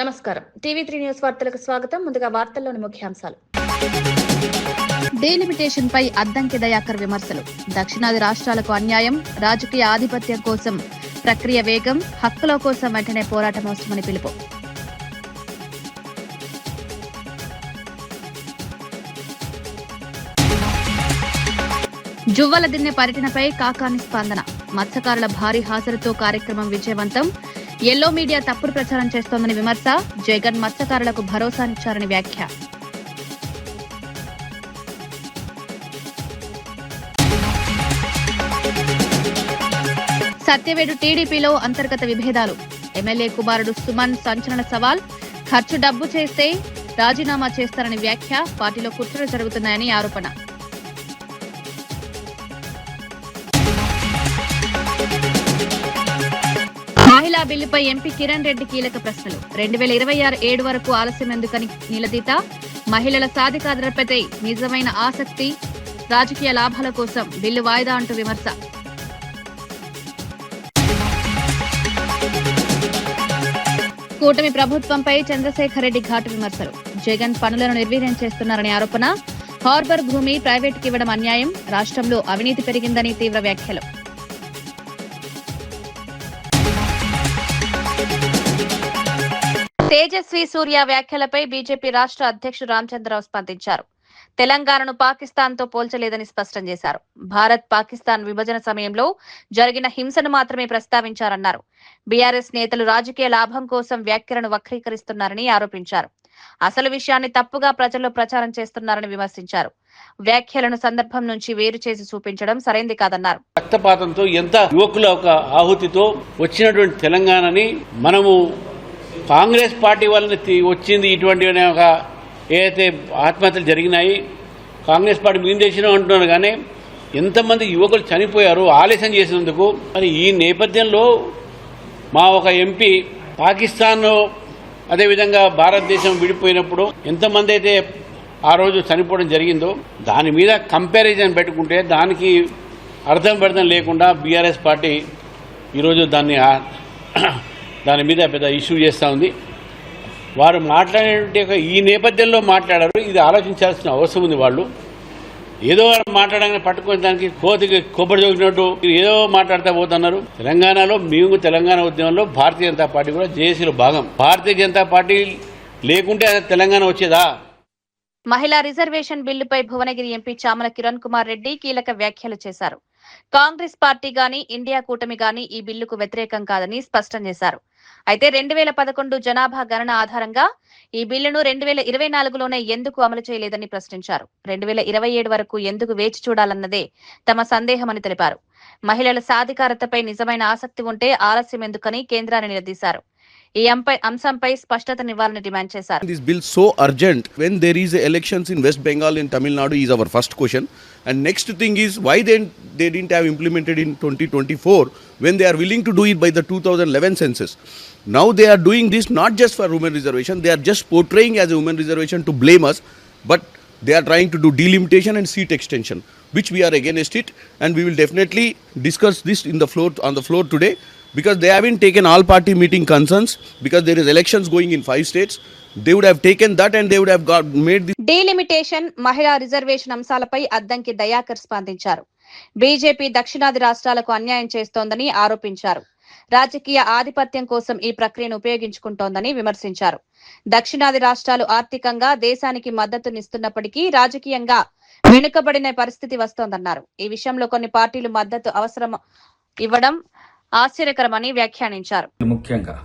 నమస్కారం. టీవీ3 న్యూస్ వార్తలకు స్వాగతం. ముందుగా వార్తల్లోని ముఖ్యాంశాలు. డీలిమిటేషన్ పై అద్దంకి దయాకర్ విమర్శలు. దక్షిణాది రాష్ట్రాలకు అన్యాయం, రాజకీయ ఆధిపత్యం కోసం ప్రక్రియ వేగం, హక్కుల కోసం వెంటనే పోరాటం అవసరమని పిలుపు. జువ్వల దిన్నె పర్యటనపై కాకాని స్పందన. మత్స్యకారుల భారీ హాజరుతో కార్యక్రమం విజయవంతం. ఎల్లో మీడియా తప్పుడు ప్రచారం చేస్తోందని విమర్శ. జగన్ మత్స్యకారులకు భరోసానిచ్చారని వ్యాఖ్య. సత్యవేడు టీడీపీలో అంతర్గత విభేదాలు. ఎమ్మెల్యే కుమారుడు సుమన్ సంచలన సవాల్. ఖర్చు డబ్బు చేస్తే రాజీనామా చేస్తారని వ్యాఖ్య. పార్టీలో కుట్రలు జరుగుతున్నాయని ఆరోపణ. మహిళా బిల్లుపై ఎంపీ కిరణ్ రెడ్డి కీలక ప్రశ్నలు. 2026 వరకు ఆలస్యం ఎందుకని నిలదీత. మహిళల సాధికారతపై నిజమైన ఆసక్తి, రాజకీయ లాభాల కోసం బిల్లు వాయిదా అంటూ విమర్శ. కూటమి ప్రభుత్వంపై చంద్రశేఖర్ రెడ్డి ఘాటు విమర్శలు. జగన్ పనులను నిర్వీర్యం చేస్తున్నారని ఆరోపణ. హార్బర్ భూమి ప్రైవేటుకి ఇవ్వడం అన్యాయం, రాష్ట్రంలో అవినీతి పెరిగిందని తీవ్ర వ్యాఖ్యలు. తేజస్వి సూర్య వ్యాఖ్యలపై బీజేపీ రాష్ట్ర అధ్యక్షుడు రామచంద్రరావు స్పందించారు. తెలంగాణను పాకిస్తాన్తో పోల్చలేదని స్పష్టం చేశారు. భారత్ పాకిస్తాన్ విభజన సమయంలో జరిగిన హింసను మాత్రమే ప్రస్తావించారన్నారు. బీఆర్ఎస్ నేతలు రాజకీయ లాభం కోసం వ్యాఖ్యలను వక్రీకరిస్తున్నారని ఆరోపించారు. అసలు విషయాన్ని తప్పుగా ప్రజల్లో ప్రచారం చేస్తున్నారని విమర్శించారు. వ్యాఖ్యలను సందర్భం నుంచి వేరు చేసి చూపించడం సరైంది కాదన్నారు. రక్తపాతంతో ఎంత యువకుల ఒక ఆహుతితో వచ్చినటువంటి తెలంగాణని మనము కాంగ్రెస్ పార్టీ వాళ్ళని వచ్చింది ఇటువంటి ఒక ఏదైతే ఆత్మహత్యలు జరిగినాయి, కాంగ్రెస్ పార్టీ మేము చేసినా అంటున్నారు. కానీ ఎంతమంది యువకులు చనిపోయారు ఆలస్యం చేసినందుకు. మరి ఈ నేపథ్యంలో మా ఒక ఎంపీ పాకిస్తాన్ అదేవిధంగా భారతదేశం విడిపోయినప్పుడు ఎంతమంది అయితే ఆ రోజు చనిపోవడం జరిగిందో దాని మీద కంపారిజన్ పెట్టుకుంటే దానికి అర్థం పర్థం లేకుండా బీఆర్ఎస్ పార్టీ ఈరోజు దాని మీద పెద్ద ఇష్యూ చేస్తూ ఉంది. వారు మాట్లాడే ఈ నేపథ్యంలో మాట్లాడారు. ఇది ఆలోచించాల్సిన అవసరం ఉంది. వాళ్ళు ఏదో మాట్లాడగానే పట్టుకుని దానికి కోతికి కొబ్బరి జోగినట్టు ఏదో మాట్లాడుతూ పోతున్నారు. తెలంగాణలో మేము తెలంగాణ ఉద్యమంలో భారతీయ జనతా పార్టీ కూడా జేఏసీలో భాగం. భారతీయ జనతా పార్టీ లేకుంటే తెలంగాణ వచ్చేదా? మహిళా రిజర్వేషన్ బిల్లుపై భువనగిరి ఎంపీ చామల కిరణ్ కుమార్ రెడ్డి కీలక వ్యాఖ్యలు చేశారు. కాంగ్రెస్ పార్టీ గాని ఇండియా కూటమి గాని ఈ బిల్లుకు వ్యతిరేకం కాదని స్పష్టం చేశారు. అయితే 2011 జనాభా గణన ఆధారంగా ఈ బిల్లును 2024లోనే ఎందుకు అమలు చేయలేదని ప్రశ్నించారు. 2027 వరకు ఎందుకు వేచి చూడాలన్నదే తమ సందేహమని తెలిపారు. మహిళల సాధికారతపై నిజమైన ఆసక్తి ఉంటే ఆలస్యం ఎందుకని కేంద్రాన్ని నిలదీశారు. ఈ అంశంపై స్పష్టతనివ్వాలని డిమాండ్ చేశారు. This bill so urgent when there is elections in West Bengal and Tamil Nadu is our first question. And next thing is why then they didn't have implemented in 2024 when they are willing to do it by the 2011 census. Now they are doing this not just for women reservation, they are just portraying as a women reservation to blame us, but they are trying to do delimitation and seat extension, which we are against it, and we will definitely discuss this on the floor today, because they haven't taken all party meeting concerns, because there is elections going in 5 states. They would have taken that and they would have made this. Delimitation, మహిళా reservation అంశాలపై అద్దంకి దయాకర్ స్పందించారు. BJP దక్షిణాది రాష్ట్రాలకు అన్యాయం చేస్తోందని ఆరోపించారు. రాజకీయ ఆధిపత్యం కోసం ఈ ప్రక్రియను ఉపయోగించుకుంటోందని విమర్శించారు. దక్షిణాది రాష్ట్రాలు ఆర్థికంగా దేశానికి మద్దతునిస్తున్నప్పటికీ రాజకీయంగా వెనుకబడిన పరిస్థితి వస్తోందన్నారు. ఈ విషయంలో కొన్ని పార్టీలు మద్దతు అవసరం ఇవ్వడం ఆశ్చర్యకరమని వ్యాఖ్యానించారు. ముఖ్యంగా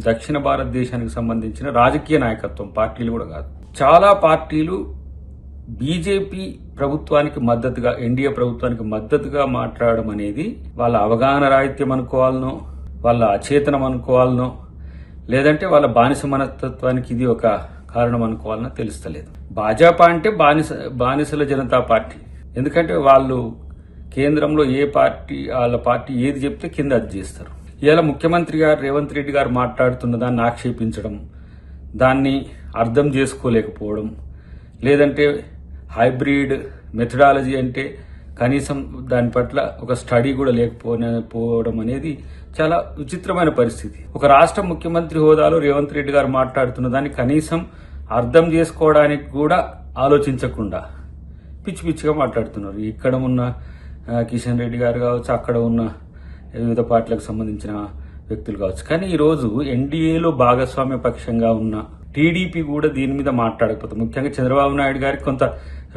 దక్షిణ భారతదేశానికి సంబంధించిన రాజకీయ నాయకత్వం పార్టీలు కూడా కాదు, చాలా పార్టీలు బీజేపీ ప్రభుత్వానికి మద్దతుగా, ఎన్డీఏ ప్రభుత్వానికి మద్దతుగా మాట్లాడడం అనేది వాళ్ళ అవగాహన రాహిత్యం అనుకోవాలనో, వాళ్ళ అచేతనం అనుకోవాలనో, లేదంటే వాళ్ళ బానిస మనస్తత్వానికి ఇది ఒక కారణం అనుకోవాలనో తెలుస్తలేదు. భాజపా అంటే బానిసల జనతా పార్టీ. ఎందుకంటే వాళ్ళు కేంద్రంలో ఏ పార్టీ, వాళ్ళ పార్టీ ఏది చెప్తే కింద అది చేస్తారు. ఇలా ముఖ్యమంత్రి గారు రేవంత్ రెడ్డి గారు మాట్లాడుతున్న దాన్ని ఆక్షేపించడం, దాన్ని అర్థం చేసుకోలేకపోవడం, లేదంటే హైబ్రిడ్ మెథడాలజీ అంటే కనీసం దాని పట్ల ఒక స్టడీ కూడా లేకపోవడం అనేది చాలా విచిత్రమైన పరిస్థితి. ఒక రాష్ట్ర ముఖ్యమంత్రి హోదాలో రేవంత్ రెడ్డి గారు మాట్లాడుతున్న దాన్ని కనీసం అర్థం చేసుకోవడానికి కూడా ఆలోచించకుండా పిచ్చి పిచ్చిగా మాట్లాడుతున్నారు. ఇక్కడ ఉన్న కిషన్ రెడ్డి గారు కావచ్చు, అక్కడ ఉన్న వివిధ పార్టీలకు సంబంధించిన వ్యక్తులు కావచ్చు. కానీ ఈరోజు ఎన్డీఏలో భాగస్వామ్య పక్షంగా ఉన్న టీడీపీ కూడా దీని మీద మాట్లాడకపోతే, ముఖ్యంగా చంద్రబాబు నాయుడు గారికి కొంత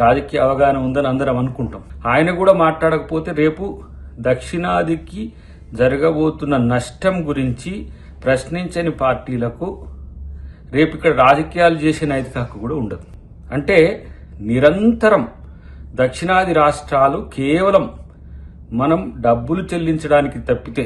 రాజకీయ అవగాహన ఉందని అందరం అనుకుంటాం, ఆయన కూడా మాట్లాడకపోతే రేపు దక్షిణాదికి జరగబోతున్న నష్టం గురించి ప్రశ్నించని పార్టీలకు రేపు ఇక్కడ రాజకీయాలు చేసే నైతిక హక్కు కూడా ఉండదు. అంటే నిరంతరం దక్షిణాది రాష్ట్రాలు కేవలం మనం డబ్బులు చెల్లించడానికి తప్పితే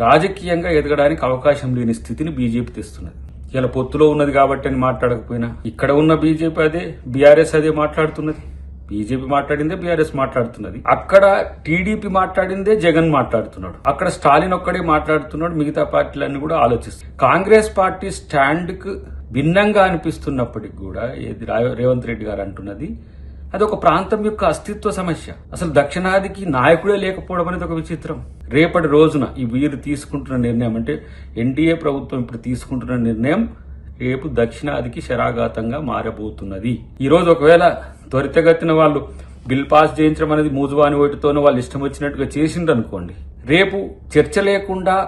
రాజకీయంగా ఎదగడానికి అవకాశం లేని స్థితిని బీజేపీ తెస్తున్నది. ఇలా పొత్తులో ఉన్నది కాబట్టి అని మాట్లాడకపోయినా ఇక్కడ ఉన్న బీజేపీ అదే, బీఆర్ఎస్ అదే మాట్లాడుతున్నది. బీజేపీ మాట్లాడిందే బీఆర్ఎస్ మాట్లాడుతున్నది. అక్కడ టీడీపీ మాట్లాడిందే జగన్ మాట్లాడుతున్నాడు. అక్కడ స్టాలిన్ ఒక్కడే మాట్లాడుతున్నాడు. మిగతా పార్టీలన్నీ కూడా ఆలోచిస్తాయి. కాంగ్రెస్ పార్టీ స్టాండ్ కు భిన్నంగా అనిపిస్తున్నప్పటికీ కూడా రేవంత్ రెడ్డి గారు అంటున్నది అది ఒక ప్రాంతం యొక్క అస్తిత్వ సమస్య. అసలు దక్షిణాదికి నాయకుడే లేకపోవడం అనేది ఒక విచిత్రం. రేపటి రోజున ఈ వీరు తీసుకుంటున్న నిర్ణయం, అంటే ఎన్డీఏ ప్రభుత్వం ఇప్పుడు తీసుకుంటున్న నిర్ణయం రేపు దక్షిణాదికి శరాఘాతంగా మారబోతున్నది. ఈ రోజు ఒకవేళ త్వరితగతిన వాళ్ళు బిల్ పాస్ చేయించడం అనేది మూజువాని ఓటుతోనూ వాళ్ళు ఇష్టం వచ్చినట్టుగా చేసిండ్రు అనుకోండి, రేపు చర్చ లేకుండా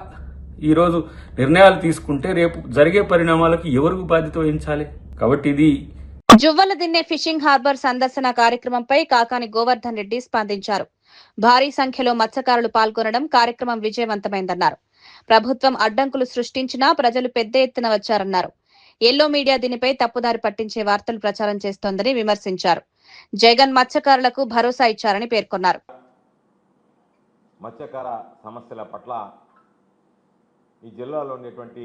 ఈ రోజు నిర్ణయాలు తీసుకుంటే రేపు జరిగే పరిణామాలకు ఎవరికి బాధ్యత వహించాలి? కాబట్టి ఇది జువ్వల దిన్నె ఫిషింగ్ హార్బర్ సందర్శన కార్యక్రమంపై కాకాని గోవర్ధన్ రెడ్డి స్పందించారు. భారీ సంఖ్యలో మత్స్యకారులు పాల్గొనడం కార్యక్రమం విజయవంతమైందన్నారు. ప్రభుత్వం అడ్డంకులు సృష్టించినా ప్రజలు పెద్ద ఎత్తున వచ్చారన్నారు. ఎల్లో మీడియా దీనిపై తప్పుదారి పట్టించే వార్తలు ప్రచారం చేస్తోందని విమర్శించారు. జగన్ మత్స్యకారులకు భరోసా ఇచ్చారని పేర్కొన్నారు. మత్స్యకార సమస్యల పట్ల ఈ జిల్లాలో ఉండేటువంటి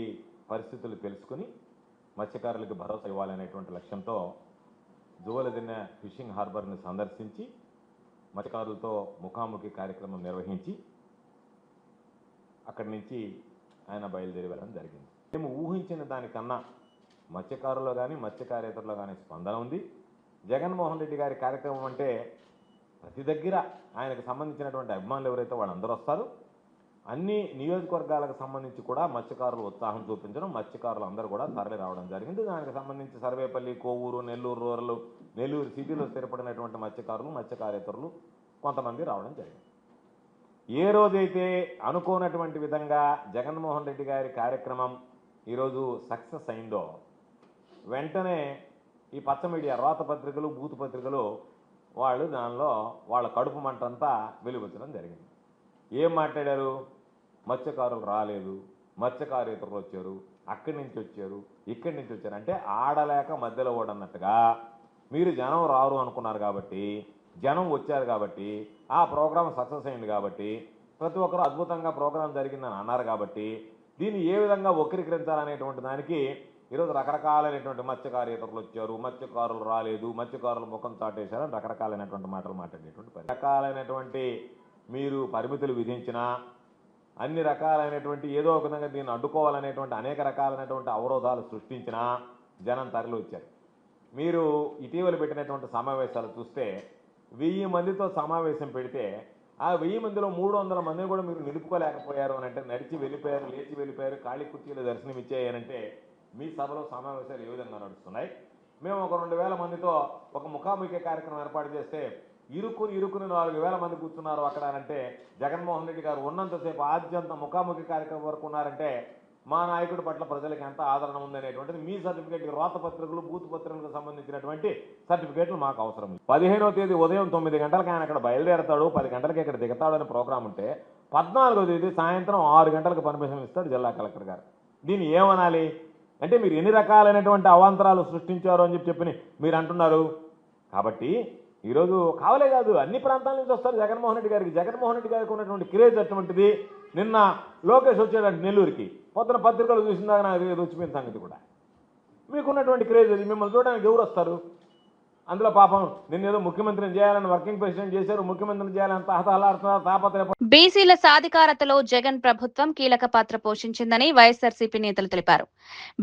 పరిస్థితులు తెలుసుకుని మత్స్యకారులకు భరోసా ఇవ్వాలనేటువంటి లక్ష్యంతో జువ్వల దిన్నె ఫిషింగ్ హార్బర్ని సందర్శించి మత్స్యకారులతో ముఖాముఖి కార్యక్రమం నిర్వహించి అక్కడి నుంచి ఆయన బయలుదేరి వెళ్ళడం జరిగింది. మేము ఊహించిన దానికన్నా మత్స్యకారుల్లో కానీ మత్స్యకారేతరులో కానీ స్పందన ఉంది. జగన్మోహన్ రెడ్డి గారి కార్యక్రమం అంటే ప్రతి దగ్గర ఆయనకు సంబంధించినటువంటి అభిమానులు ఎవరైతే వాళ్ళందరూ వస్తారు. అన్ని నియోజకవర్గాలకు సంబంధించి కూడా మత్స్యకారులు ఉత్సాహం చూపించడం, మత్స్యకారులు అందరూ కూడా తరలి రావడం జరిగింది. దానికి సంబంధించి సర్వేపల్లి, కోవూరు, నెల్లూరు రూరల్, నెల్లూరు సిటీలో స్థిరపడినటువంటి మత్స్యకారులు, మత్స్యకారేతరులు కొంతమంది రావడం జరిగింది. ఏ రోజైతే అనుకోనటువంటి విధంగా జగన్మోహన్ రెడ్డి గారి కార్యక్రమం ఈరోజు సక్సెస్ అయిందో వెంటనే ఈ పచ్చ మీడియా, రోత పత్రికలు, బూతు పత్రికలు వాళ్ళు దానిలో వాళ్ళ కడుపు మంటంతా వెలువచ్చడం జరిగింది. ఏం మాట్లాడారు? మత్స్యకారులు రాలేదు, మత్స్యకారేతరులు వచ్చారు, అక్కడి నుంచి వచ్చారు, ఇక్కడి నుంచి వచ్చారు అంటే ఆడలేక మధ్యలో ఓడన్నట్టుగా మీరు జనం రారు అనుకున్నారు కాబట్టి, జనం వచ్చారు కాబట్టి, ఆ ప్రోగ్రాం సక్సెస్ అయింది కాబట్టి, ప్రతి ఒక్కరూ అద్భుతంగా ప్రోగ్రాం జరిగిందని అన్నారు కాబట్టి, దీన్ని ఏ విధంగా వక్రీకరించాలనేటువంటి దానికి ఈరోజు రకరకాలైనటువంటి మత్స్యకారేతరులు వచ్చారు, మత్స్యకారులు రాలేదు, మత్స్యకారులు ముఖం చాటేశారని రకరకాలైనటువంటి మాటలు మాట్లాడేటువంటి రకాలైనటువంటి మీరు పరిమితులు విధించినా, అన్ని రకాలైనటువంటి ఏదో ఒక విధంగా దీన్ని అడ్డుకోవాలనేటువంటి అనేక రకాలైనటువంటి అవరోధాలు సృష్టించినా జనం తరలి వచ్చారు. మీరు ఇటీవల పెట్టినటువంటి సమావేశాలు చూస్తే 1000 మందితో సమావేశం పెడితే ఆ 1000 మందిలో 300 మందిని కూడా మీరు నిలుపుకోలేకపోయారు అని అంటే, నడిచి వెళ్ళిపోయారు, లేచి వెళ్ళిపోయారు, ఖాళీ కుర్చీలు దర్శనం ఇచ్చాయనంటే మీ సభలో సమావేశాలు ఏ విధంగా నడుస్తున్నాయి? మేము ఒక 2000 మందితో ఒక ముఖాముఖి కార్యక్రమం ఏర్పాటు చేస్తే ఇరుక్కుని 4000 మంది కూర్చున్నారు అక్కడ అంటే, జగన్మోహన్ రెడ్డి గారు ఉన్నంతసేపు ఆద్యంత ముఖాముఖి కార్యక్రమం వరకు ఉన్నారంటే మా నాయకుడి పట్ల ప్రజలకు ఎంత ఆదరణ ఉందనేటువంటిది మీ సర్టిఫికేట్, రోత పత్రికలు, బూత్ పత్రికలకు సంబంధించినటువంటి సర్టిఫికేట్లు మాకు అవసరం. 15వ తేదీ ఉదయం 9 గంటలకు ఆయన అక్కడ బయలుదేరతాడు, 10 గంటలకి ఇక్కడ దిగుతాడు అనే ప్రోగ్రాం ఉంటే 14వ తేదీ సాయంత్రం 6 గంటలకు పర్మిషన్ ఇస్తాడు జిల్లా కలెక్టర్ గారు. దీన్ని ఏమనాలి? అంటే మీరు ఎన్ని రకాలైనటువంటి అవాంతరాలు సృష్టించారు అని చెప్పి మీరు అంటున్నారు. కాబట్టి ఈరోజు కావలే కాదు, అన్ని ప్రాంతాల నుంచి వస్తారు జగన్మోహన్ రెడ్డి గారికి. జగన్మోహన్ రెడ్డి గారికి ఉన్నటువంటి క్రేజ్ అటువంటిది. నిన్న లోకేష్ వచ్చాడంటే నెల్లూరుకి, పొద్దున పత్రికలు చూసిందాక నాకు వచ్చిపోయిన సంగతి కూడా. మీకున్నటువంటి క్రేజ్ అది. మిమ్మల్ని చూడడానికి ఎవరు వస్తారు? అందులో పాపం నిన్నేదో ముఖ్యమంత్రిని చేయాలని వర్కింగ్ ప్రెసిడెంట్ చేశారు, ముఖ్యమంత్రిని చేయాలని తహతహలాడుతున్నారు, తాపత్రయ. బీసీల సాధికారతలో జగన్ ప్రభుత్వం కీలక పాత్ర పోషించిందని వైఎస్ఆర్సీపీ నేతలు తెలిపారు.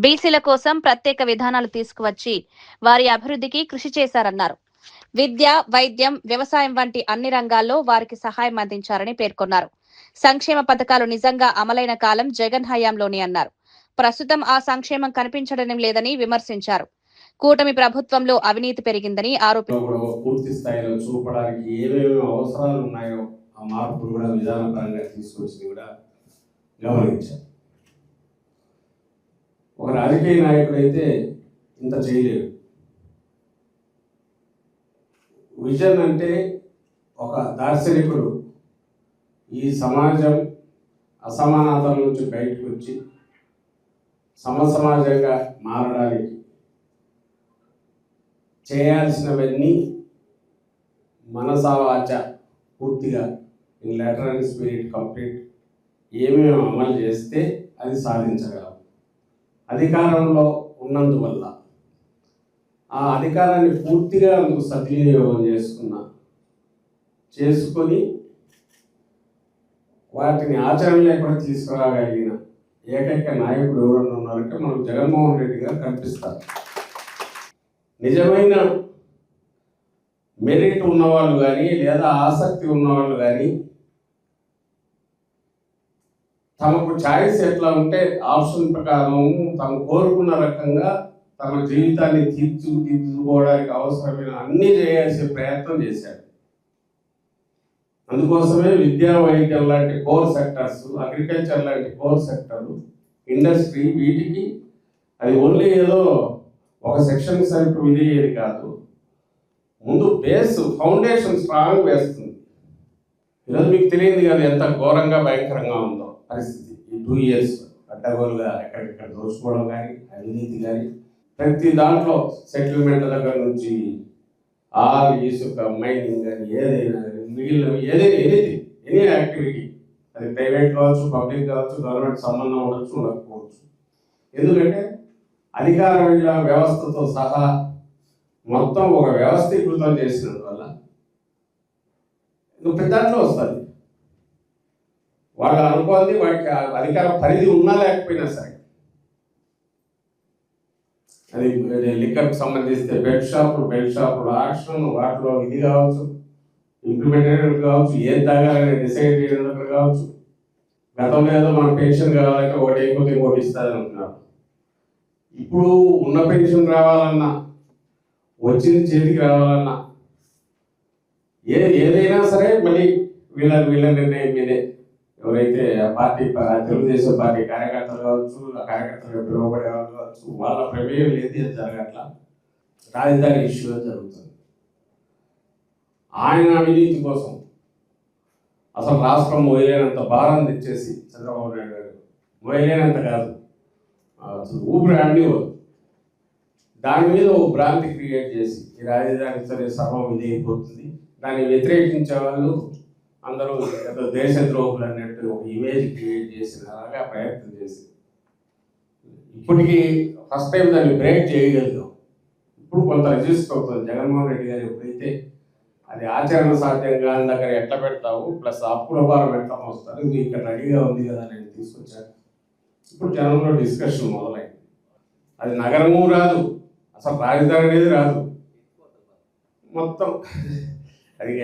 బీసీల కోసం ప్రత్యేక విధానాలు తీసుకువచ్చి వారి అభివృద్ధికి కృషి చేశారన్నారు. విద్య, వైద్యం, వ్యవసాయం వంటి అన్ని రంగాల్లో వారికి సహాయం అందించారని పేర్కొన్నారు. సంక్షేమ పథకాలు నిజంగా అమలైన కాలం జగన్ హయాంలోని అన్నారు. ప్రస్తుతం ఆ సంక్షేమం కనిపించడం లేదని విమర్శించారు. కూటమి ప్రభుత్వంలో అవినీతి పెరిగిందని ఆరోపించారు. కూడా పూర్తి స్థాయిలో చూపడానికి ఏమేమి అవసరాలు ఉన్నాయో ఆ మార్పులు కూడా విధానపరంగా తీసుకొచ్చింది కూడా గమనించారు. ఒక రాజకీయ నాయకుడైతే ఇంత చేయలేడు. విజన్ అంటే ఒక దార్శనికుడు ఈ సమాజం అసమానతల నుంచి బయటకు వచ్చి సమసమాజంగా మారడానికి చేయాల్సినవన్నీ మనసావాచ పూర్తిగా in letter and spirit complete ఏమేమి అమలు చేస్తే అది సాధించగలం. అధికారంలో ఉన్నందువల్ల ఆ అధికారాన్ని పూర్తిగా అందుకు సద్వినియోగం చేసుకొని వాటిని ఆచరణలో కూడా తీసుకురాగలిగిన ఏకైక నాయకుడు ఎవరన్నా ఉన్నారంటే మనకు జగన్మోహన్ రెడ్డి గారు కనిపిస్తారు. నిజమైన మెరిట్ ఉన్నవాళ్ళు కానీ లేదా ఆసక్తి ఉన్నవాళ్ళు కానీ తమకు ఛాయిస్ ఎట్లా ఉంటే ఆప్షన్ ప్రకారం తాము కోరుకున్న రకంగా తమ జీవితాన్ని తీర్చుకోవడానికి అవసరమైన అన్ని చేయాల్సిన ప్రయత్నం చేశారు. అందుకోసమే విద్యా, వైద్యం లాంటి కోర్ సెక్టర్స్, అగ్రికల్చర్ లాంటి కోర్ సెక్టర్లు, ఇండస్ట్రీ, వీటికి అది ఓన్లీ ఏదో ఒక సెక్షన్ సరిగ్గా విధేయేది కాదు. ముందు బేస్ ఫౌండేషన్ స్ట్రాంగ్ వేస్తుంది. ఈరోజు మీకు తెలియదు కదా ఎంత ఘోరంగా భయంకరంగా ఉందో పరిస్థితి. ఈ 2 years అడ్డగోలుగా ఎక్కడిక్కడ దోచుకోవడం కానీ, అవినీతి కానీ, ప్రతి దాంట్లో సెటిల్మెంట్ దగ్గర నుంచి ఆల్ ఇసుక మైనింగ్ కానీ ఏదైనా మిగిలిన ఎనీ యాక్టివిటీ, అది ప్రైవేట్ కావచ్చు, పబ్లిక్ కావచ్చు, గవర్నమెంట్ సంబంధం ఉండొచ్చు, ఉండకపోవచ్చు. ఎందుకంటే అధికార వ్యవస్థతో సహా మొత్తం ఒక వ్యవస్థీకృతం చేసినందువల్ల ఇది పెద్దాంట్లో వస్తుంది. వాళ్ళు అనుకోవాలి వాటికి అధికార పరిధి ఉన్నా లేకపోయినా సరే. అది లిక్కర్కి సంబంధిస్తే బెల్ట్ షాపులు ఆక్షన్, వాటిలో ఇది కావచ్చు, ఇంప్లిమెంటేషన్ కావచ్చు, ఏం తాగాలని డిసైడ్ చేయడం కావచ్చు. గతంలో ఏదో మన పెన్షన్ కావాలంటే ఒకటి అయిపోతే ఇంకోటి ఇస్తుందని అంటున్నారు. ఇప్పుడు ఉన్న పెన్షన్ రావాలన్నా, వచ్చింది చేతికి రావాలన్నా, ఏదైనా సరే మళ్ళీ వీళ్ళ నిర్ణయం మీదే. ఎవరైతే పార్టీ తెలుగుదేశం పార్టీ కార్యకర్తలు కావచ్చు, ఆ కార్యకర్తలు పిలువబడే వాళ్ళు కావచ్చు, వాళ్ళ ప్రమేయం లేదు, అది జరగట్లా. రాజధాని ఇష్యూ జరుగుతుంది. ఆయన అవినీతి కోసం అసలు రాష్ట్రం మోయలేనంత భారం తెచ్చేసి చంద్రబాబు నాయుడు గారు, మోయలేనంత కాదు అసలు ఊపిరి ఆడినివ్వదు. దాని మీద ఒక భ్రాంతి క్రియేట్ చేసి ఈ రాజధాని సరే సర్వం ఇదైపోతుంది, దాన్ని వ్యతిరేకించే వాళ్ళు అందరూ ఏదో దేశద్రోహులు అన్నట్టు ఒక ఇమేజ్ క్రియేట్ చేసినలాగా ప్రయత్నం చేసి ఇప్పటికీ ఫస్ట్ టైం దాన్ని బ్రేక్ చేయగలిగాం. ఇప్పుడు కొంత రిజిస్టర్ అవుతుంది. జగన్మోహన్ రెడ్డి గారు ఎప్పుడైతే అది ఆచరణ సాధ్యం కాని దగ్గర ఎట్లా పెడతావు, ప్లస్ అప్పుల భారం ఎట్లా వస్తారు, ఇది ఇక్కడ రెడీగా ఉంది కదా నేను తీసుకొచ్చాను. ఇప్పుడు జనంలో డిస్కషన్ మొదలైంది. అది నగరము రాదు, అసలు రాజధాని అనేది రాదు, మొత్తం అది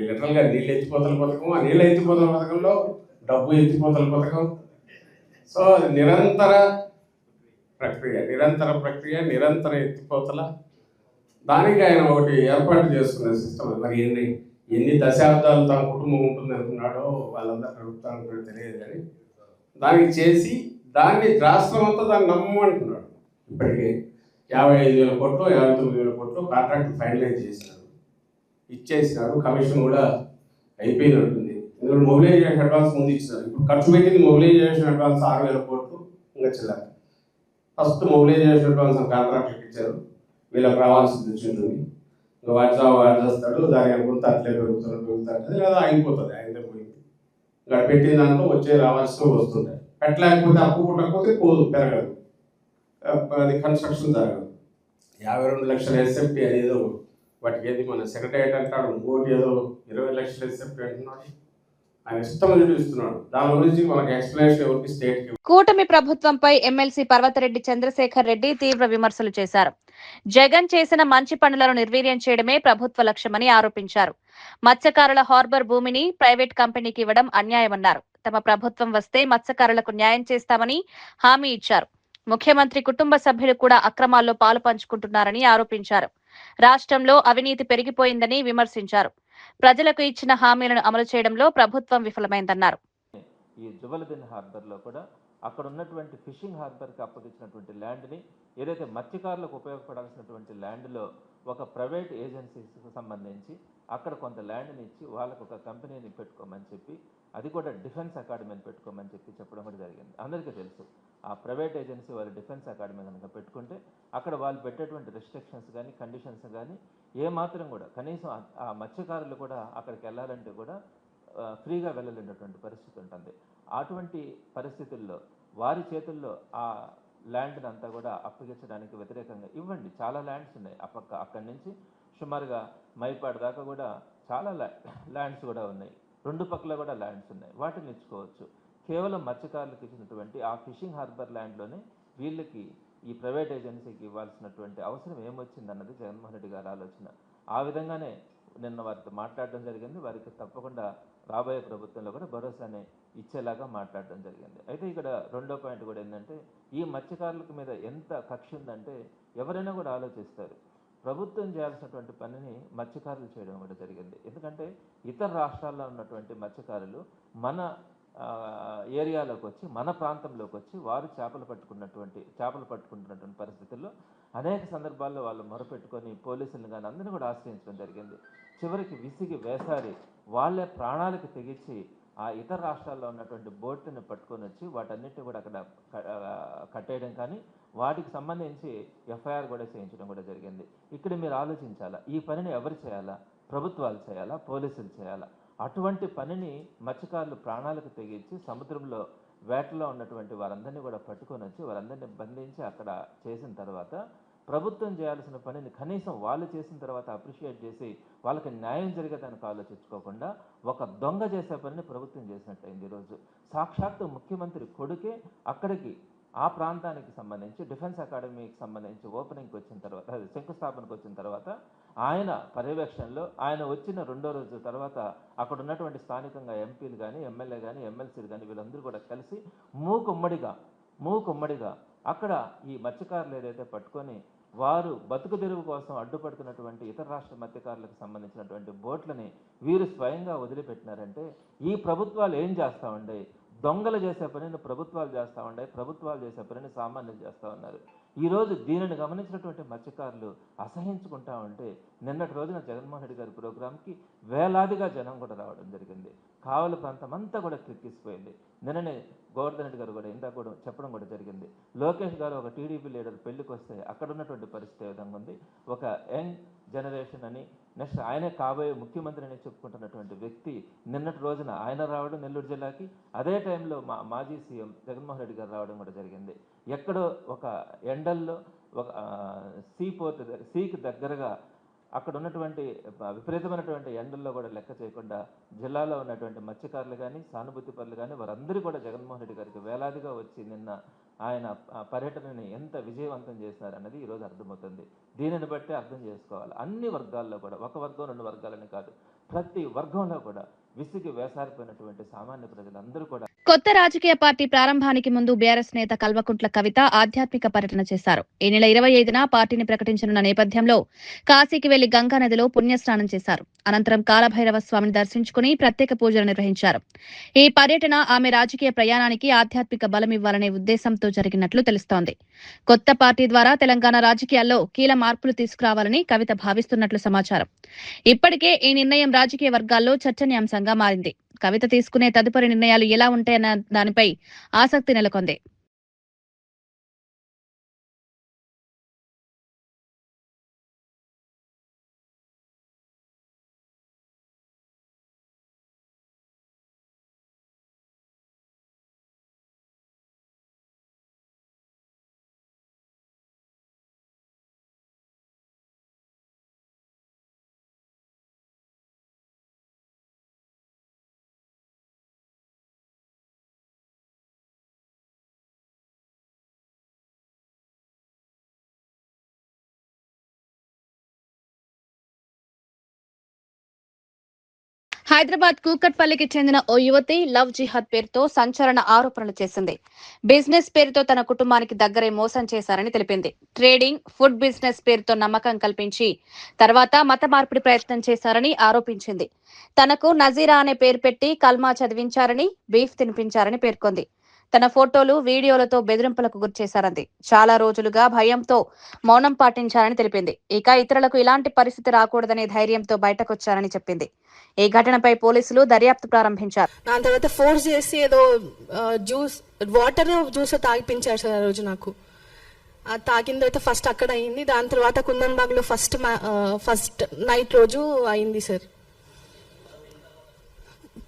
లిటరల్గా నీళ్ళు ఎత్తిపోతల పథకం, ఆ నీళ్ళ ఎత్తిపోతల పథకంలో డబ్బు ఎత్తిపోతల పథకం. సో అది నిరంతర ప్రక్రియ, నిరంతర ఎత్తిపోతల. దానికి ఆయన ఒకటి ఏర్పాటు చేసుకునే సిస్టమ్. మరి ఎన్ని దశాబ్దాలు తన కుటుంబం ఉంటుంది అనుకున్నాడో వాళ్ళందరూ అడుగుతాను కూడా తెలియదు. కానీ దానికి చేసి దాన్ని రాష్ట్రం అంతా దాన్ని నమ్మమంటున్నాడు. ఇప్పటికే 55,000 కోట్లు 59,000 కోట్లు కాంట్రాక్ట్ ఫైనలైజ్ చేసినాడు, ఇచ్చేసినాడు. కమిషన్ కూడా అయిపోయినట్టుంది. ఇందులో మొబిలైజేషన్ అడ్వాన్స్ ముందు ఇచ్చినారు. ఇప్పుడు ఖర్చు పెట్టింది మొబిలైజేషన్ అడ్వాన్స్ 6,000 కోట్లు ఇంకా చిల్లర. ఫస్ట్ మొబిలైజేషన్ అడ్వాన్స్ కాంట్రాక్ట్కి ఇచ్చారు, వీళ్ళకి రావాల్సింది వచ్చింటుంది. ఇంకా వాడు చేస్తాడు, దాని కొంత అట్లే పెరుగుతుంది, లేదా ఆగిపోతుంది. ఆయన పోయింది ఇక్కడ పెట్టిన దాంట్లో రావాల్సినవి వస్తుంటాయి. పెట్టలేకపోతే అప్పు పుట్టకపోతే పోదు, పెరగదు, అది కన్స్ట్రక్షన్ జరగదు. 52 లక్షల ఎస్ఎఫ్టీ అదేదో వాటికి ఏది మన సెక్రటరియట్ అంటాడు, ఇంకోటి ఏదో 20 లక్షల ఎస్ఎఫ్టీ అంటున్నాడు. ఆయన ఇష్టం ఇస్తున్నాడు. దాని గురించి మనకి ఎక్స్ప్లెనేషన్ ఎవరికి స్టేట్కి కూటమి ప్రభుత్వంపై ఎమ్మెల్సీ పర్వతరెడ్డి చంద్రశేఖర్ రెడ్డి తీవ్ర విమర్శలు చేశారు. జగన్ చేసిన మంచి పనులను నిర్వీర్యం చేయడమే ప్రభుత్వ లక్ష్యమని ఆరోపించారు. మత్స్యకారుల హార్బర్ భూమిని ప్రైవేట్ కంపెనీకి ఇవ్వడం అన్యాయమన్నారు. తమ ప్రభుత్వం వస్తే మత్స్యకారులకు న్యాయం చేస్తామని హామీ ఇచ్చారు. ముఖ్యమంత్రి కుటుంబ సభ్యులు కూడా అక్రమాల్లో పాలు పంచుకుంటున్నారని ఆరోపించారు. రాష్ట్రంలో అవినీతి పెరిగిపోయిందని విమర్శించారు. ప్రజలకు ఇచ్చిన హామీలను అమలు చేయడంలో ప్రభుత్వం విఫలమైందన్నారు. ఈ జువలదిన్ హార్బర్లో కూడా అక్కడ ఉన్నటువంటి ఫిషింగ్ హార్బర్కి అప్పగించినటువంటి ల్యాండ్ని ఏదైతే మత్స్యకారులకు ఉపయోగపడాల్సినటువంటి ల్యాండ్లో ఒక ప్రైవేట్ ఏజెన్సీకి సంబంధించి అక్కడ కొంత ల్యాండ్ని ఇచ్చి వాళ్ళకు ఒక కంపెనీని పెట్టుకోమని చెప్పి, అది కూడా డిఫెన్స్ అకాడమీని పెట్టుకోమని చెప్పి చెప్పడం కూడా జరిగింది. అందరికీ తెలుసు ఆ ప్రైవేట్ ఏజెన్సీ వాళ్ళు డిఫెన్స్ అకాడమీ కనుక పెట్టుకుంటే అక్కడ వాళ్ళు పెట్టేటువంటి రెస్ట్రిక్షన్స్ కానీ కండిషన్స్ కానీ ఏమాత్రం కూడా కనీసం ఆ మత్స్యకారులు కూడా అక్కడికి వెళ్ళాలంటే కూడా ఫ్రీగా వెళ్ళలేనటువంటి పరిస్థితి ఉంటుంది. అటువంటి పరిస్థితుల్లో వారి చేతుల్లో ఆ ల్యాండ్ని అంతా కూడా అప్పగించడానికి వ్యతిరేకంగా ఇవ్వండి. చాలా ల్యాండ్స్ ఉన్నాయి అక్కడి నుంచి సుమారుగా మైపాడు దాకా కూడా చాలా ల్యాండ్స్ కూడా ఉన్నాయి. రెండు పక్కల కూడా ల్యాండ్స్ ఉన్నాయి, వాటిని ఇచ్చుకోవచ్చు. కేవలం మత్స్యకారులకు ఇచ్చినటువంటి ఆ ఫిషింగ్ హార్బర్ ల్యాండ్లోనే వీళ్ళకి ఈ ప్రైవేట్ ఏజెన్సీకి ఇవ్వాల్సినటువంటి అవసరం ఏమొచ్చిందన్నది జగన్మోహన్ రెడ్డి గారి ఆలోచన. ఆ విధంగానే నిన్న వారితో మాట్లాడడం జరిగింది. వారికి తప్పకుండా రాబోయే ప్రభుత్వంలో కూడా భరోసానే ఇచ్చేలాగా మాట్లాడడం జరిగింది. అయితే ఇక్కడ రెండో పాయింట్ కూడా ఏంటంటే, ఈ మత్స్యకారుల మీద ఎంత కక్ష ఉందంటే ఎవరైనా కూడా ఆలోచిస్తారు. ప్రభుత్వం చేయాల్సినటువంటి పనిని మత్స్యకారులు చేయడం కూడా జరిగింది. ఎందుకంటే ఇతర రాష్ట్రాల్లో ఉన్నటువంటి మత్స్యకారులు మన ఏరియాలోకి వచ్చి, మన ప్రాంతంలోకి వచ్చి వారు చేపలు పట్టుకుంటున్నటువంటి పరిస్థితుల్లో అనేక సందర్భాల్లో వాళ్ళు మొరపెట్టుకొని పోలీసులను కానీ అందరినీ కూడా ఆశ్రయించడం జరిగింది. చివరికి విసిగి వేసారి వాళ్ళే ప్రాణాలకు తెగించి ఆ ఇతర రాష్ట్రాల్లో ఉన్నటువంటి బోట్ని పట్టుకొని వచ్చి వాటన్నిటిని కూడా అక్కడ కట్టేయడం కానీ వాటికి సంబంధించి ఎఫ్ఐఆర్ కూడా చేయించడం కూడా జరిగింది. ఇక్కడ మీరు ఆలోచించాలా, ఈ పనిని ఎవరు చేయాలా? ప్రభుత్వాలు చేయాలా? పోలీసులు చేయాలా? అటువంటి పనిని మత్స్యకారులు ప్రాణాలకు తెగించి సముద్రంలో వేటలో ఉన్నటువంటి వారందరినీ కూడా పట్టుకొని వచ్చి వారందరినీ బంధించి అక్కడ చేసిన తర్వాత ప్రభుత్వం చేయాల్సిన పనిని కనీసం వాళ్ళు చేసిన తర్వాత అప్రిషియేట్ చేసి వాళ్ళకి న్యాయం జరిగేదానికి ఆలోచించుకోకుండా ఒక దొంగ చేసే పనిని ప్రభుత్వం చేసినట్టయింది. ఈరోజు సాక్షాత్తు ముఖ్యమంత్రి కొడుకే అక్కడికి ఆ ప్రాంతానికి సంబంధించి డిఫెన్స్ అకాడమీకి సంబంధించి ఓపెనింగ్కి వచ్చిన తర్వాత, శంకుస్థాపనకు వచ్చిన తర్వాత ఆయన పర్యవేక్షణలో ఆయన వచ్చిన రెండో రోజు తర్వాత అక్కడ ఉన్నటువంటి స్థానికంగా ఎంపీలు కానీ ఎమ్మెల్యే కానీ ఎమ్మెల్సీలు కానీ వీళ్ళందరూ కూడా కలిసి మూకుమ్మడిగా అక్కడ ఈ మత్స్యకారులు ఏదైతే పట్టుకొని వారు బతుకు తెరువు కోసం అడ్డుపడుతున్నటువంటి ఇతర రాష్ట్ర మత్స్యకారులకు సంబంధించినటువంటి బోట్లని వీరు స్వయంగా వదిలిపెట్టినారంటే ఈ ప్రభుత్వాలు ఏం చేస్తూ ఉండే? దొంగలు చేసే పనిని ప్రభుత్వాలు చేస్తూ ఉండే, ప్రభుత్వాలు చేసే పనిని సామాన్యులు చేస్తూ ఉన్నారు. ఈరోజు దీనిని గమనించినటువంటి మత్స్యకారులు అసహించుకుంటా ఉంటే నిన్నటి రోజున జగన్మోహన్ రెడ్డి గారి ప్రోగ్రాంకి వేలాదిగా జనం కూడా రావడం జరిగింది. కావలి ప్రాంతం అంతా కూడా క్లిక్కిసిపోయింది. నిన్ననే గోవర్ధన్ రెడ్డి గారు కూడా ఇందాక కూడా చెప్పడం కూడా జరిగింది. లోకేష్ గారు ఒక టీడీపీ లీడర్ పెళ్లికి వస్తే అక్కడ ఉన్నటువంటి పరిస్థితి ఏ విధంగా ఉంది? ఒక యంగ్ జనరేషన్ అని, నెక్స్ట్ ఆయనే కాబోయే ముఖ్యమంత్రి అని చెప్పుకుంటున్నటువంటి వ్యక్తి నిన్నటి రోజున ఆయన రావడం నెల్లూరు జిల్లాకి, అదే టైంలో మాజీ సీఎం జగన్మోహన్ రెడ్డి గారు రావడం కూడా జరిగింది. ఎక్కడో ఒక ఎండల్లో ఒక సీకి దగ్గరగా అక్కడ ఉన్నటువంటి విపరీతమైనటువంటి ఎండల్లో కూడా లెక్క చేయకుండా జిల్లాలో ఉన్నటువంటి మత్స్యకారులు కానీ సానుభూతి పరులు కానీ వారందరూ కూడా జగన్మోహన్ రెడ్డి గారికి వేలాదిగా వచ్చి నిన్న ఆయన పర్యటనని ఎంత విజయవంతం చేసినారన్నది ఈరోజు అర్థమవుతుంది. దీనిని బట్టి అర్థం చేసుకోవాలి, అన్ని వర్గాల్లో కూడా, ఒక వర్గం రెండు వర్గాలని కాదు, ప్రతి వర్గంలో కూడా విసిగి వేసారిపోయినటువంటి సామాన్య ప్రజలందరూ కూడా. కొత్త రాజకీయ పార్టీ ప్రారంభానికి ముందు బీఆర్ఎస్ నేత కల్వకుంట్ల కవిత ఆధ్యాత్మిక పర్యటన చేశారు. ఈ నెల 25న పార్టీని ప్రకటించనున్న నేపథ్యంలో కాశీకి వెళ్లి గంగానదిలో పుణ్యస్నానం చేశారు. అనంతరం కాలభైరవ స్వామిని దర్శించుకుని ప్రత్యేక పూజలు నిర్వహించారు. ఈ పర్యటన ఆమె రాజకీయ ప్రయాణానికి ఆధ్యాత్మిక బలమివ్వాలనే ఉద్దేశంతో జరిగినట్లు తెలుస్తోంది. కొత్త పార్టీ ద్వారా తెలంగాణ రాజకీయాల్లో కీల మార్పులు తీసుకురావాలని కవిత భావిస్తున్నట్లు సమాచారం. ఇప్పటికే ఈ నిర్ణయం రాజకీయ వర్గాల్లో చర్చనీయాంశంగా మారింది. కవిత తీసుకునే తదుపరి నిర్ణయాలు ఎలా ఉంటాయన్న దానిపై ఆసక్తి నెలకొంది. హైదరాబాద్ కూకట్పల్లికి చెందిన ఓ యువతి లవ్ జిహాద్ పేరుతో సంచలన ఆరోపణలు చేసింది. బిజినెస్ పేరుతో తన కుటుంబానికి దగ్గరే మోసం చేశారని తెలిపింది. ట్రేడింగ్, ఫుడ్ బిజినెస్ పేరుతో నమ్మకం కల్పించి తర్వాత మత మార్పిడి ప్రయత్నం చేశారని ఆరోపించింది. తనకు నజీరా అనే పేరు పెట్టి కల్మా చదివించారని, బీఫ్ తినిపించారని పేర్కొంది. తన ఫోటోలు, వీడియోలతో బెదిరింపులకు గురిచేశారంది. చాలా రోజులుగా భయంతో మౌనం పాటించారని తెలిపింది. ఇక ఇతరులకు ఇలాంటి పరిస్థితి రాకూడదనే ధైర్యంతో బయటకొచ్చారని చెప్పింది. ఈ ఘటనపై పోలీసులు దర్యాప్తు ప్రారంభించారు. దాని తర్వాత ఫోర్స్ చేసి ఏదో వాటర్ జ్యూస్ తాగిపించారు సార్ ఆ రోజు నాకు. అది తాగిన తర్వాత ఫస్ట్ అక్కడ అయింది. దాని తర్వాత కుందన్బాగ్ లో ఫస్ట్ నైట్ రోజు అయింది సార్.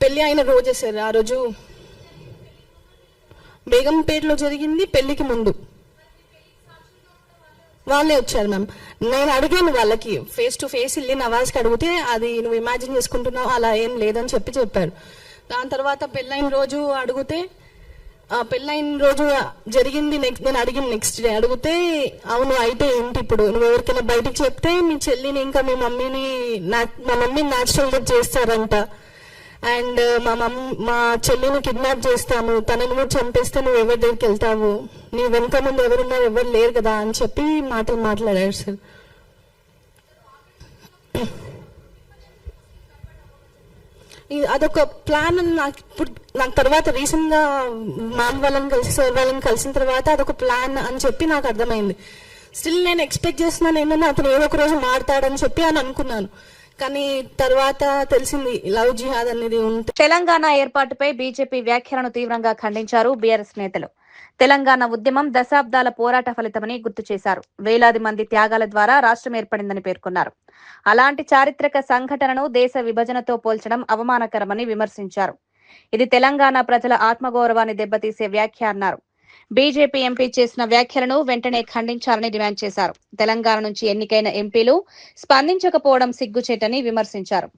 పెళ్లి అయిన రోజే సార్. ఆ రోజు బేగంపేటలో జరిగింది. పెళ్లికి ముందు వాళ్ళే వచ్చారు మ్యామ్. నేను అడిగాను వాళ్ళకి, ఫేస్ టు ఫేస్ వెళ్ళి నవాజ్కి అడిగితే అది నువ్వు ఇమాజిన్ చేసుకుంటున్నావు, అలా ఏం లేదని చెప్పారు. దాని తర్వాత పెళ్ళైన రోజు అడిగితే, పెళ్ళైన రోజు జరిగింది నేను అడిగిన నెక్స్ట్ డే అడిగితే, అవును అయితే ఏంటి ఇప్పుడు నువ్వు ఎవరికైనా బయటికి చెప్తే మీ చెల్లిని ఇంకా మీ మమ్మీని మా మమ్మీని న్యాచురల్గా చేస్తారంట, అండ్ మా చెల్లిని కిడ్నాప్ చేస్తాము, తనని కూడా చంపేస్తే నువ్వు ఎవరి దగ్గరికి వెళ్తావు, నీ వెనక ముందు ఎవరున్నారు, ఎవరు లేరు కదా అని చెప్పి మాట్లాడారు సార్. అదొక ప్లాన్ నాకు తర్వాత రీసెంట్ గా మ్యామ్ వాళ్ళని కలిసి సార్ వాళ్ళని కలిసిన తర్వాత అదొక ప్లాన్ అని చెప్పి నాకు అర్థమైంది. స్టిల్ నేను ఎక్స్పెక్ట్ చేస్తున్నాను ఏంటంటే అతను ఏదో ఒక రోజు మారుతాడని చెప్పి అని అనుకున్నాను. కానీ తర్వాత తెలిసింది లవ్ జిహాద్ అనేది ఉంటుంది. తెలంగాణ ఏర్పాటుపై బీజేపీ వ్యాఖ్యలను తీవ్రంగా ఖండించారు బీఆర్ఎస్ నేతలు. తెలంగాణ ఉద్యమం దశాబ్దాల పోరాట ఫలితమని గుర్తు చేశారు. వేలాది మంది త్యాగాల ద్వారా రాష్ట్రం ఏర్పడిందని పేర్కొన్నారు. అలాంటి చారిత్రక సంఘటనను దేశ విభజనతో పోల్చడం అవమానకరమని విమర్శించారు. ఇది తెలంగాణ ప్రజల ఆత్మగౌరవాన్ని దెబ్బతీసే వ్యాఖ్య అన్నారు. బీజేపీ ఎంపీ చేసిన వ్యాఖ్యలను వెంటనే ఖండించాలని డిమాండ్ చేశారు. తెలంగాణ నుంచి ఎన్నికైన ఎంపీలు స్పందించకపోవడం సిగ్గుచేటని విమర్శించారు.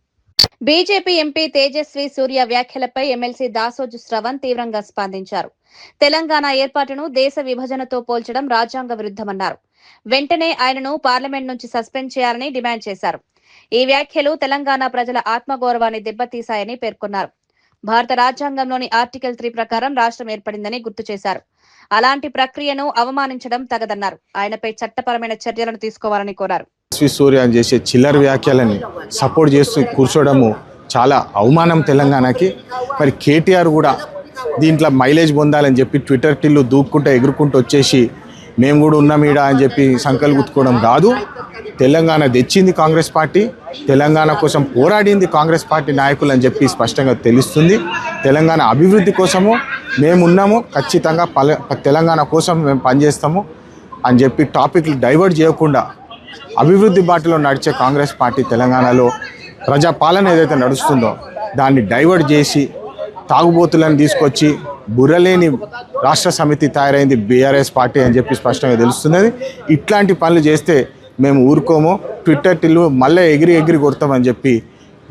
బీజేపీ ఎంపీ తేజస్వి సూర్య వ్యాఖ్యలపై ఎమ్మెల్సీ దాసోజు శ్రవణ్ తీవ్రంగా స్పందించారు. తెలంగాణ ఏర్పాటును దేశ విభజనతో పోల్చడం రాజ్యాంగ విరుద్ధమన్నారు. వెంటనే ఆయనను పార్లమెంట్ నుంచి సస్పెండ్ చేయాలని డిమాండ్ చేశారు. ఈ వ్యాఖ్యలు తెలంగాణ ప్రజల ఆత్మగౌరవాన్ని దెబ్బతీశాయని పేర్కొన్నారు. భారత రాజ్యాంగంలోని ఆర్టికల్ 3 ప్రకారం రాష్ట్రం ఏర్పడిందని గుర్తు చేశారు. అలాంటి ప్రక్రియను అవమానించడం తగదన్నారు. ఆయనపై చట్టపరమైన చర్యలను తీసుకోవాలని కోరారు. సూర్య చేసే చిల్లర వ్యాఖ్యలని సపోర్ట్ చేస్తూ కూర్చోవడము చాలా అవమానం తెలంగాణకి. మరి కేటీఆర్ కూడా దీంట్లో మైలేజ్ పొందాలని చెప్పి ట్విట్టర్ టిల్లు దూక్కుంటూ ఎగురుకుంటూ వచ్చేసి మేము కూడా ఉన్నామీడ అని చెప్పి సంకలు గుర్తుకోవడం కాదు. తెలంగాణ తెచ్చింది కాంగ్రెస్ పార్టీ, తెలంగాణ కోసం పోరాడింది కాంగ్రెస్ పార్టీ నాయకులు అని చెప్పి స్పష్టంగా తెలుస్తుంది. తెలంగాణ అభివృద్ధి కోసము మేమున్నాము, ఖచ్చితంగా తెలంగాణ కోసం మేము పనిచేస్తాము అని చెప్పి టాపిక్లు డైవర్ట్ చేయకుండా అభివృద్ధి బాటలో నడిచే కాంగ్రెస్ పార్టీ తెలంగాణలో ప్రజాపాలన ఏదైతే నడుస్తుందో దాన్ని డైవర్ట్ చేసి తాగుబోతులను తీసుకొచ్చి బుర్రలేని రాష్ట్ర సమితి తయారైంది బీఆర్ఎస్ పార్టీ అని చెప్పి స్పష్టంగా తెలుస్తున్నది. ఇట్లాంటి పనులు చేస్తే మేము ఊరుకోము, ట్విట్టర్ టిల్లు మళ్ళీ ఎగిరి కొడతామని చెప్పి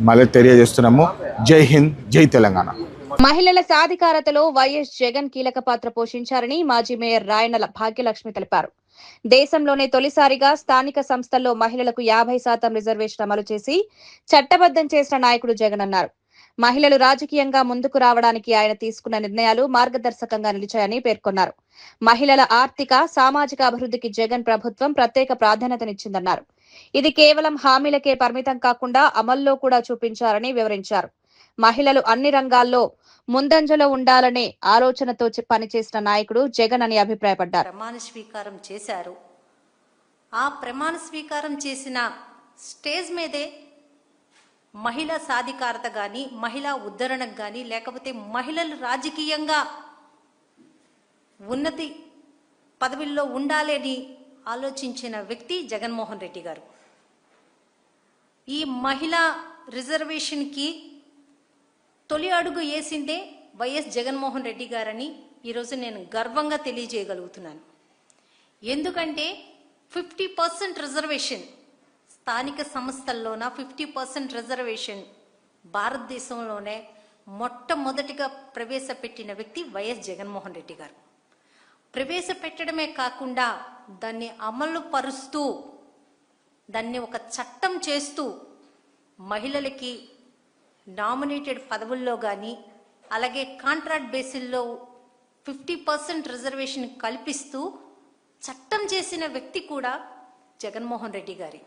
మళ్ళీ తెలియజేస్తున్నాము. జై హింద్, జై తెలంగాణ. మహిళల సాధికారతలో వైఎస్ జగన్ కీలక పాత్ర పోషించారని మాజీ మేయర్ రాయనల భాగ్యలక్ష్మి తెలిపారు. దేశంలోనే తొలిసారిగా స్థానిక సంస్థల్లో మహిళలకు 50% రిజర్వేషన్ అమలు చేసి చట్టబద్ధం చేసిన నాయకుడు జగన్ అన్నారు. మహిళలు రాజకీయంగా ముందుకు రావడానికి ఆయన తీసుకున్న నిర్ణయాలు మార్గదర్శకంగా నిలిచాయని పేర్కొన్నారు. మహిళల ఆర్థిక, సామాజిక అభివృద్ధికి జగన్ ప్రభుత్వం ప్రత్యేక ప్రాధాన్యతనిచ్చిందన్నారు. ఇది కేవలం హామీలకే పరిమితం కాకుండా అమల్లో కూడా చూపించారని వివరించారు. మహిళలు అన్ని రంగాల్లో ముందంజలో ఉండాలనే ఆలోచనతో పనిచేసిన నాయకుడు జగన్ అని అభిప్రాయపడ్డారు. ప్రమాణ స్వీకారం చేశారు. ఆ ప్రమాణ స్వీకారం చేసిన స్టేజ్ మీదే మహిళా సాధికారత కానీ, మహిళా ఉద్ధరణకు కానీ, లేకపోతే మహిళలు రాజకీయంగా ఉన్నతి పదవుల్లో ఉండాలని ఆలోచించిన వ్యక్తి జగన్మోహన్ రెడ్డి గారు. ఈ మహిళా రిజర్వేషన్కి తొలి అడుగు వేసిందే వైఎస్ జగన్మోహన్ రెడ్డి గారని ఈరోజు నేను గర్వంగా తెలియజేయగలుగుతున్నాను. ఎందుకంటే 50% రిజర్వేషన్ స్థానిక సంస్థల్లోన 50% రిజర్వేషన్ భారతదేశంలోనే మొట్టమొదటిగా ప్రవేశపెట్టిన వ్యక్తి వైఎస్ జగన్మోహన్ రెడ్డి గారు. ప్రవేశపెట్టడమే కాకుండా దాన్ని అమలు పరుస్తూ, దాన్ని ఒక చట్టం చేస్తూ మహిళలకి నామినేటెడ్ పదవుల్లో కానీ అలాగే కాంట్రాక్ట్ బేసిల్లో 50% రిజర్వేషన్ కల్పిస్తూ చట్టం చేసిన వ్యక్తి కూడా జగన్మోహన్ రెడ్డి గారి.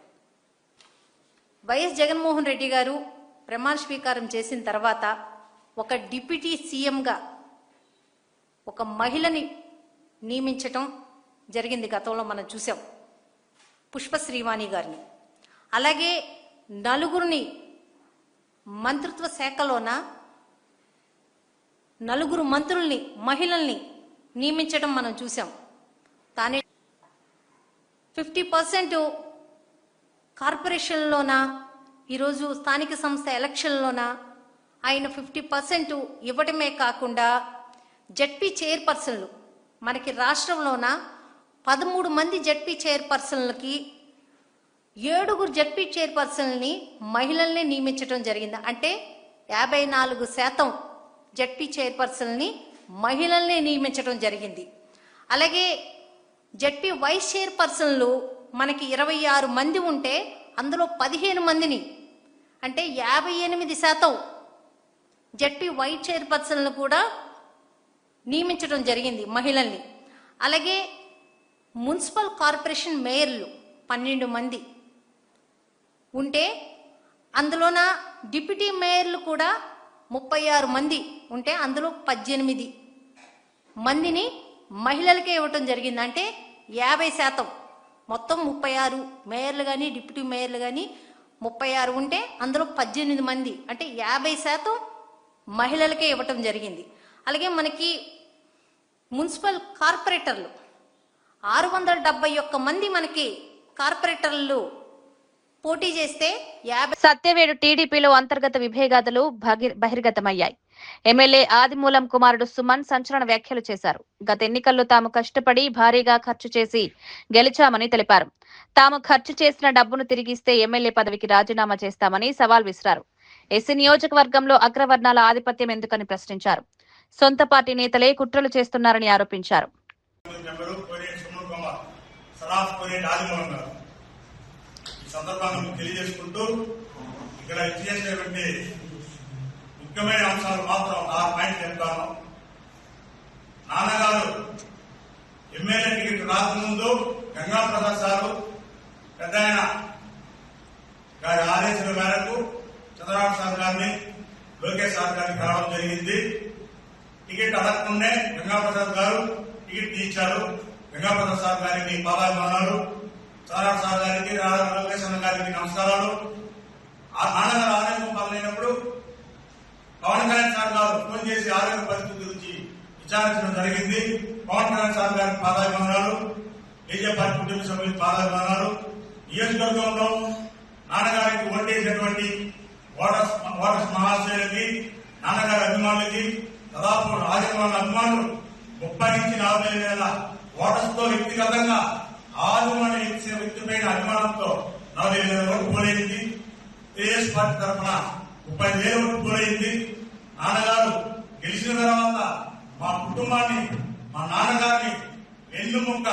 వైఎస్ జగన్మోహన్ రెడ్డి గారు ప్రమాణ స్వీకారం చేసిన తర్వాత ఒక డిప్యూటీ సీఎంగా ఒక మహిళని నియమించటం జరిగింది. గతంలో మనం చూసాం పుష్ప శ్రీవాణి గారిని. అలాగే నలుగురిని మంత్రిత్వ శాఖలోన నలుగురు మంత్రుల్ని మహిళల్ని నియమించడం మనం చూసాం. తానే 50% కార్పొరేషన్లోన ఈరోజు స్థానిక సంస్థ ఎలక్షన్లోన ఆయన 50% ఇవ్వడమే కాకుండా జడ్పీ చైర్పర్సన్లు మనకి రాష్ట్రంలోన 13 మంది జడ్పీ చైర్పర్సన్లకి 7 జడ్పీ చైర్పర్సన్ని మహిళల్ని నియమించడం జరిగింది. అంటే 54% జడ్పీ చైర్పర్సన్ని మహిళల్ని నియమించడం జరిగింది. అలాగే జడ్పీ వైస్ చైర్పర్సన్లు మనకి 26 మంది ఉంటే అందులో 15 మందిని అంటే 58% జడ్పీ వైస్ చైర్పర్సన్లు కూడా నియమించడం జరిగింది మహిళల్ని. అలాగే మున్సిపల్ కార్పొరేషన్ మేయర్లు 12 మంది ఉంటే అందులోన డిప్యూటీ మేయర్లు కూడా 36 మంది ఉంటే అందులో 18 మందిని మహిళలకే ఇవ్వటం జరిగింది. అంటే 50%. మొత్తం 36 మేయర్లు కానీ డిప్యూటీ మేయర్లు కానీ 36 ఉంటే అందులో 18 మంది అంటే 50% మహిళలకే ఇవ్వటం జరిగింది. అలాగే మనకి మున్సిపల్ కార్పొరేటర్లు 671 మంది మనకి కార్పొరేటర్లు పోటీ చేస్తే 50. సత్యవేడు టీడీపీలో అంతర్గత విభేదాలు బహిర్గతమయ్యాయి. ఎమ్మెల్యే ఆదిమూలం కుమారుడు సుమన్ సంచలన వ్యాఖ్యలు చేశారు. గత ఎన్నికల్లో తాము కష్టపడి భారీగా ఖర్చు చేసి గెలిచామని తెలిపారు. తాము ఖర్చు చేసిన డబ్బును తిరిగిస్తే ఎమ్మెల్యే పదవికి రాజీనామా చేస్తామని సవాల్ విసిరారు. ఎస్సీ నియోజకవర్గంలో అగ్రవర్ణాల ఆధిపత్యం ఎందుకని ప్రశ్నించారు. సొంత పార్టీ నేతలే కుట్రలు చేస్తున్నారని ఆరోపించారు. ఇక్కడ ఇచ్చేసేటువంటి ముఖ్యమైన అంశాలు మాత్రం 6 పాయింట్ చెప్తాను. నాన్నగారు ఎమ్మెల్యే టికెట్ రాకముందు గంగాప్రసాద్ సారు పెద్ద ఆయన గారి ఆదేశాల మేరకు చంద్రబాబు సార్ గారిని లోకేష్ సార్ గారిని రావడం జరిగింది. టికెట్ అడగకుండే గంగాప్రసాద్ గారు టికెట్ తీర్చారు. గంగాప్రసాద్ సార్ గారికి పాదాభివందనాలు, చంద్రబాబు సార్ గారికి లోకేష్ గారికి నమస్కారాలు. ఆ నాన్నగారు ఆరోగ్యం పాలైనప్పుడు పవన్ కళ్యాణ్ సార్ గారు ఫోన్ చేసి ఆరోగ్య పరిస్థితి గురించి విచారించడం జరిగింది. పవన్ కళ్యాణ్ సార్ గారికి పాదాభివందనాలు, బీజేపీ పార్టీ కుటుంబ సభ్యులకు పాదాభివందనాలు. నియోజకవర్గంలో నాన్నగారికి ఓటేసినటువంటి ఓటర్స్ మహాశయులకి, నాన్నగారి అభిమానులకి, దాదాపు రాజకీయ అభిమానులు 30 నుంచి 40 వేల ఓటర్స్ తో వ్యక్తిగతంగా ఆదిమూలం ఇచ్చిన వ్యక్తిపైన అభిమానంతో 40 వేల ఓట్లు పోలైంది. టీఆర్ఎస్ పార్టీ తరఫున 30,000 ఓట్లు పోలైంది. నాన్నగారు గెలిచిన తర్వాత మా కుటుంబాన్ని, మా నాన్నగారిని వెన్నుముక్క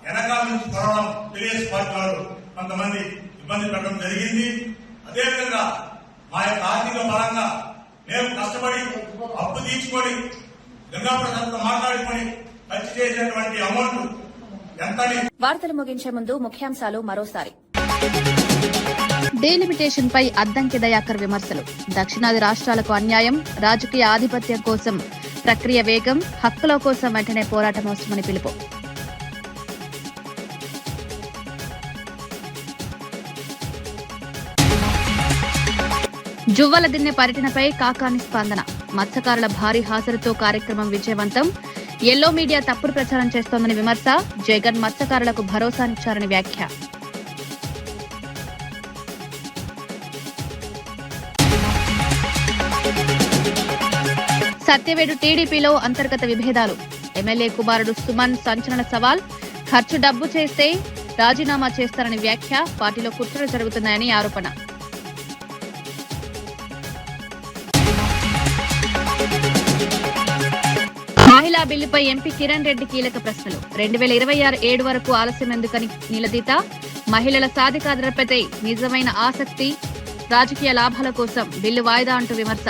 వెనకాల నుంచి కొరవడం టీఆర్ఎస్ పార్టీ వాళ్ళు కొంతమంది ఇబ్బంది పెట్టడం జరిగింది. అదేవిధంగా మా యొక్క ఆర్థిక పరంగా మేము కష్టపడి అప్పు తీర్చుకొని గంగాప్రసాద్తో మాట్లాడుకొని ఖర్చు చేసినటువంటి అమౌంట్ ఎంతని. వార్తలు ముగించే ముందు ముఖ్యాంశాలు మరోసారి. డీలిమిటేషన్ పై అద్దంకి దయాకర్ విమర్శలు. దక్షిణాది రాష్ట్రాలకు అన్యాయం, రాజకీయ ఆధిపత్యం కోసం ప్రక్రియ వేగం, హక్కుల కోసం వెంటనే పోరాటం అవసరమని పిలుపు. జువ్వలదిన్నె పర్యటనపై కాకాని స్పందన. మత్స్యకారుల భారీ హాజరుతో కార్యక్రమం విజయవంతం. ఎల్లో మీడియా తప్పుడు ప్రచారం చేస్తోందని విమర్శ. జగన్ మత్స్యకారులకు భరోసానిచ్చారని వ్యాఖ్య. సత్యవేడు టీడీపీలో అంతర్గత విభేదాలు. ఎమ్మెల్యే కుమారుడు సుమన్ సంచలన సవాల్. ఖర్చు డబ్బు చేస్తే రాజీనామా చేస్తారని వ్యాఖ్య. పార్టీలో కుట్రలు జరుగుతున్నాయని ఆరోపణ. మహిళా బిల్లుపై ఎంపీ కిరణ్ రెడ్డి కీలక ప్రశ్నలు. 2026 వరకు ఆలస్యం ఎందుకని నిలదీత. మహిళల సాధికారతపై నిజమైన ఆసక్తి రాజకీయ లాభాల కోసం బిల్లు వాయిదా అంటూ విమర్శ.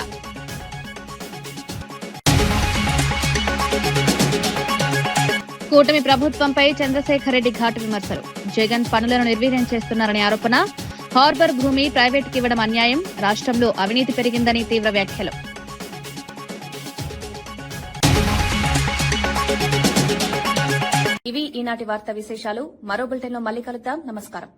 కూటమి ప్రభుత్వంపై చంద్రశేఖర్ రెడ్డి ఘాటు విమర్శలు. జగన్ పనులను నిర్వీర్యం చేస్తున్నారని ఆరోపణ. హార్బర్ భూమి ప్రైవేటుకి ఇవ్వడం అన్యాయం. రాష్ట్రంలో అవినీతి పెరిగిందని తీవ్ర వ్యాఖ్యలు. ఇవి ఈనాటి వార్తా విశేషాలు. మరో బులెటిన్లో మళ్ళీ కలుద్దాం. నమస్కారం.